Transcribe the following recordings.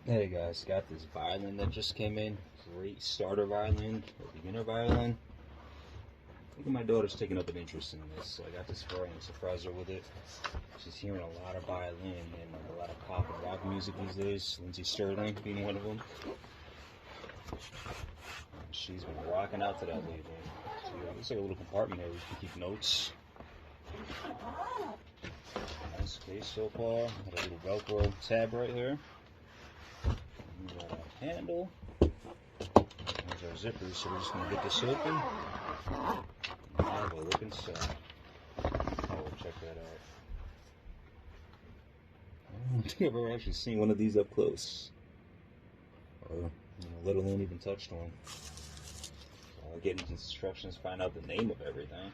Hey guys, got this violin that just came in. Great starter violin or beginner violin. I think my daughter's taking up an interest in this, so I got this for her and surprised her with it. She's hearing a lot of violin and a lot of pop and rock music these days. Lindsey Sterling being one of them. She's been rocking out to that lately. So looks like a little compartment here where you can keep notes. Nice case so far. Got a little Velcro tab right here. We got a handle. There's our zippers, so we're just going to get this open and have a look inside. Oh, we'll check that out. I don't think I've ever actually seen one of these up close, or let alone even touched one. So I'll get into instructions, find out the name of everything.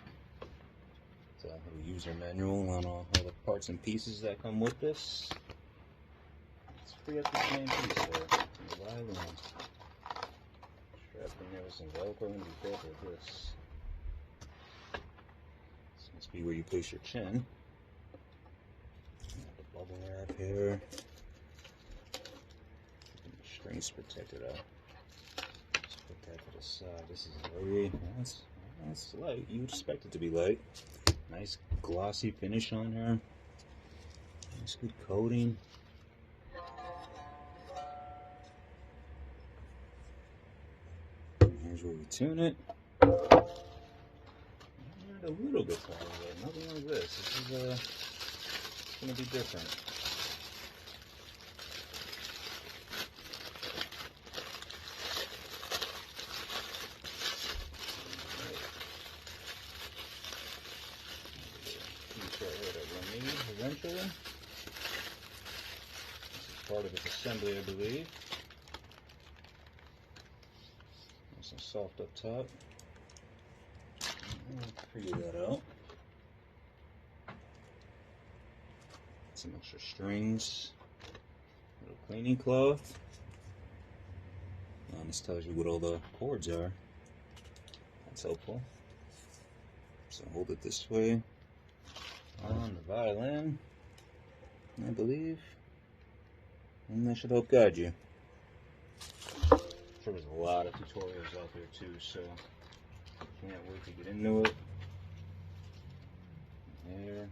It's a little user manual on all the parts and pieces that come with this. Let's free up this main piece there. The violin. Strapped in there with some Velcro and be careful with this. This must be where you place your chin. The bubble wrap here. Keeping the strings protected up. Let's put that to the side. This is very that's light. You would expect it to be light. Nice glossy finish on her. Nice good coating. Here's where we tune it. A little bit taller, but nothing like this. This is going to be different. Piece right here that we'll need eventually. This is part of its assembly, I believe. Nice and soft up top. Figure that out. Some extra strings, little cleaning cloth. This tells you what all the chords are. That's helpful. So hold it this way on the violin, I believe, and that should help guide you. I'm sure there's a lot of tutorials out there too, so can't wait to get into it. There.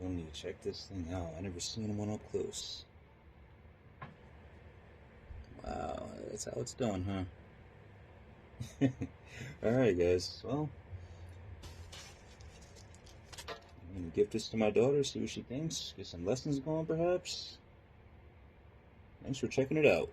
We'll need to check this thing out. I've never seen one up close. Wow, that's how it's done, huh? Alright guys, well, I'm gonna gift this to my daughter, see what she thinks, get some lessons going perhaps. Thanks for checking it out.